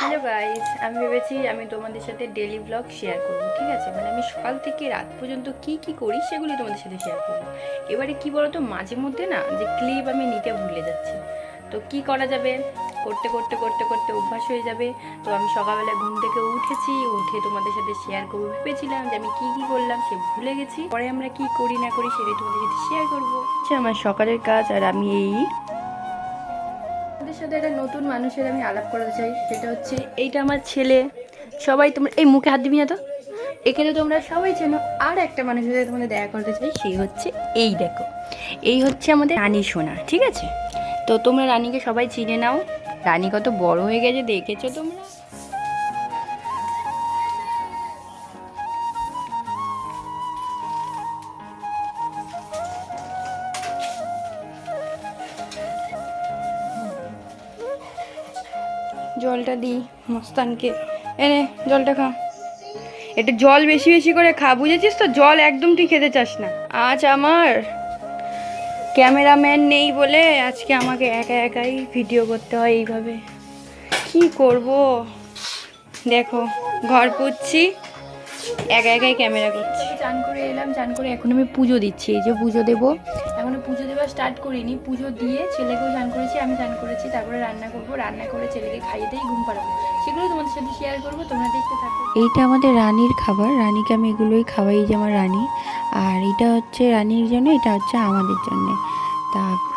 Hello guys, আমি ভেবেছি আমি তোমাদের সাথে ডেলি ব্লগ শেয়ার করবো, ঠিক আছে? মানে আমি সকাল থেকে রাত পর্যন্ত কি কি করি সেগুলি তোমাদের সাথে শেয়ার করবো। এবারে কি বলতো, মাঝে মধ্যে না যে ক্লিপ আমি নিতে ভুলে যাচ্ছি, তো কি করা যাবে, করতে করতে করতে করতে অভ্যাস হয়ে যাবে। তো আমি সকালবেলা ঘুম থেকে উঠেছি, উঠে তোমাদের সাথে শেয়ার করবো ভেবেছিলাম যে আমি কি কি করলাম, সে ভুলে গেছি। পরে আমরা কি করি না করি সেটাই তোমাদের সাথে শেয়ার করবো। আমার সকালের কাজ, আর আমি আপনাদের সাথে একটা নতুন মানুষের আমি আলাপ করতে চাই, সেটা হচ্ছে এইটা আমার ছেলে। সবাই তোমরা এই মুখে হাত দিবি না তো, এখানে তোমরা সবাই চেনো। আর একটা মানুষের সাথে তোমাদের দেখা করতে চাই, সেই হচ্ছে এই দেখো, এই হচ্ছে আমাদের রানী সোনা, ঠিক আছে? তো তোমরা রানীকে সবাই চিনে নাও। রানী কত বড় হয়ে গেছে দেখেছো তোমরা। জলটা দিই মস্তানকে, এনে জলটা খা, একটু জল বেশি বেশি করে খা, বুঝেছিস তো? জল একদম তুই খেতে চাস না। আজ আমার ক্যামেরাম্যান নেই বলে আজকে আমাকে একা একাই ভিডিও করতে হয় এইভাবে। কি করব, দেখো ঘর পুচ্ছি, একা একাই ক্যামেরা করছি। চান করে এলাম, চান করে এখন আমি পুজো দিচ্ছি। এই যে পুজো দেবো, এখনো পুজো দেওয়া স্টার্ট করিনি। পুজো দিয়ে ছেলেকেও চান করেছি, আমি চান করেছি, তারপরে রান্না করবো, রান্না করে ছেলেকে খাইয়ে দিয়ে ঘুম পাড়াবো। সেগুলো তোমাদের সাথে শেয়ার করবো, তোমরা দেখতে থাকো। এইটা আমাদের রানীর খাবার, রানীকে আমি এগুলোই খাওয়াই, যে আমার রানী। আর এটা হচ্ছে রানীর জন্য, এটা হচ্ছে আমাদের জন্য।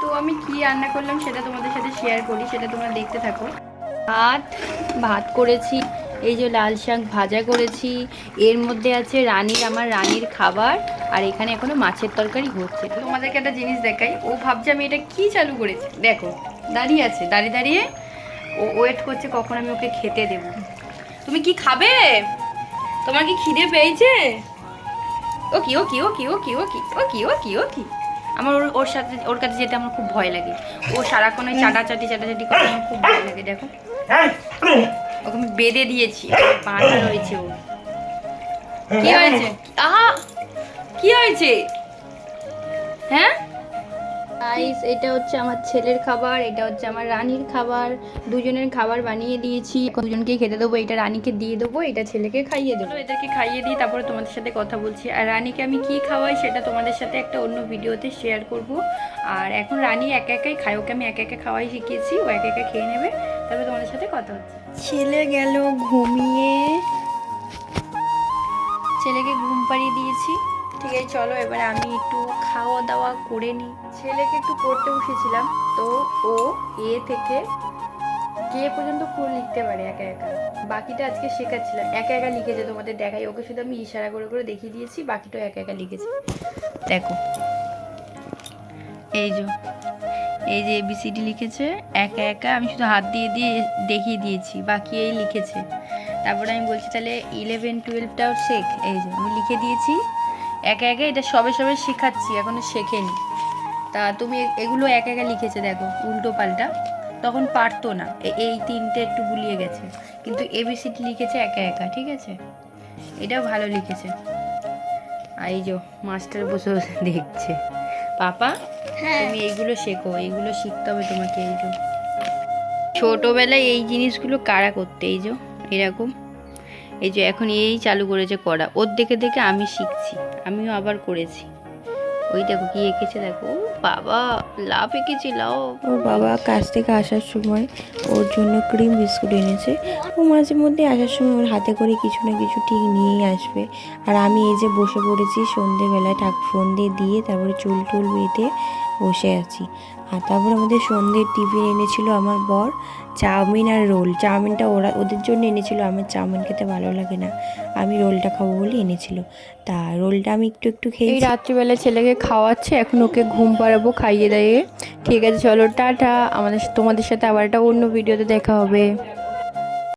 তো আমি কি রান্না করলাম সেটা তোমাদের সাথে শেয়ার করি, সেটা তোমরা দেখতে থাকো। ভাত করেছি, এই যে লাল শাক ভাজা করেছি, এর মধ্যে আছে আমার রানীর খাবার, আর এখানে এখনো মাছের তরকারি হচ্ছে। তোমাদেরকে একটা জিনিস দেখাই, ও ভাবছে আমি এটা কি চালু করেছি। দেখো দাঁড়িয়ে আছে, দাঁড়িয়ে দাঁড়িয়ে ও ওয়েট করছে কখন আমি ওকে খেতে দেব। তুমি কি খাবে? তোমার কি খিদে পেয়েছে? ও কি ও কি ও কি ও কি ও কি ও কি ও কি ও কি আমার ওর সাথে, ওর কাছে যেতে আমার খুব ভয় লাগে। ও সারাক্ষণ ওই চাটাচাটি করে, আমার খুব ভয় লাগে। দেখো ওকে আমি বেঁধে দিয়েছি, বাঁধা রয়েছে ও। কি হয়েছে? আহা, কি হয়েছে? হ্যাঁ গাইস, এটা হচ্ছে আমার ছেলের খাবার, এটা হচ্ছে আমার রানীর খাবার। দুজনের খাবার বানিয়ে দিয়েছি, দুজনকেই খেতে দেবো। এটা রানীকে দিয়ে দেবো, এটা ছেলেকে খাইয়ে দেবো। এদেরকে খাইয়ে দিই, তারপরে তোমাদের সাথে কথা বলছি। আর রানীকে আমি কি খাওয়াই সেটা তোমাদের সাথে একটা অন্য ভিডিওতে শেয়ার করব। আর এখন রানী একা একাই খায়, ওকে আমি একা একা খাওয়াই শিখিয়েছি, ও একা একা খেয়ে নেবে, তারপরে তোমাদের সাথে কথা হচ্ছে। ছেলে গেল ঘুমিয়ে, ছেলেকে ঘুম পাড়িয়ে দিয়েছি। ঠিক আছে, চলো এবারে আমি একটু খাওয়া দাওয়া করে নিই। ছেলেকে একটু পড়তে বসেছিলাম, তো ও এ থেকে কে পর্যন্ত ফুল লিখতে পারে একা একা। বাকিটা আজকে শেখাচ্ছিলাম, একা একা লিখেছে, তোমাদের দেখাই। ওকে শুধু আমি ইশারা করে করে দেখিয়ে দিয়েছি, বাকিটা একা একা লিখেছে। দেখো এই যে, এই যে এবিসিডি লিখেছে একা একা, আমি শুধু হাত দিয়ে দিয়ে দেখিয়ে দিয়েছি, বাকি এই লিখেছে। তারপরে আমি বলছি তাহলে 11-12টাও শেখ। এই যে আমি লিখে দিয়েছি একা একা, এটা সবে সবে শেখাচ্ছি, এখনো শেখেনি। তা তুমি এগুলো একা একা লিখেছে, দেখো উল্টো পাল্টা, তখন পারতো না। এই তিনটে একটু গুলিয়ে গেছে, কিন্তু এবিসিডি লিখেছে একা একা, ঠিক আছে? এটাও ভালো লিখেছে। আর এই যে মাস্টার বসে বসে দেখছে। পাপা তুমি এইগুলো শেখো, এইগুলো শিখতে হবে তোমাকে। এই যে ছোটোবেলায় এই জিনিসগুলো কারা করতে, এই যে এরকম, এই যে এখন এই চালু করেছে করা, ওর দেখে দেখে আমি শিখছি, আমিও আবার করেছি। ওই দেখো কি এঁকেছে, দেখো বাবা লাভ এঁকেছি, লাভ। ওর বাবা কাজ থেকে আসার সময় ওর জন্য ক্রিম বিস্কুট এনেছে। ও মাঝে মধ্যে আসার সময় ওর হাতে করে কিছু না কিছু ঠিক নিয়েই আসবে। আর আমি এই যে বসে পড়েছি সন্ধেবেলায়, সন্ধে দিয়ে তারপরে চুল টুল বেঁধে বসে আছি। আর তারপর আমাদের সন্ধ্যের টিফিন এনেছিল আমার বর, চাউমিন আর রোল। চাউমিনটা ওদের জন্য এনেছিল, আমার চাউমিন খেতে ভালো লাগে না, আমি রোলটা খাবো বলে এনেছিল। তা রোলটা আমি একটু একটু খেয়ে, এই রাত্রিবেলা ছেলেকে খাওয়াচ্ছে, এখন ওকে ঘুম পাড়াবো খাইয়ে দিয়ে। ঠিক আছে চলো, টাটা। তোমাদের সাথে আবার একটা অন্য ভিডিওতে দেখা হবে।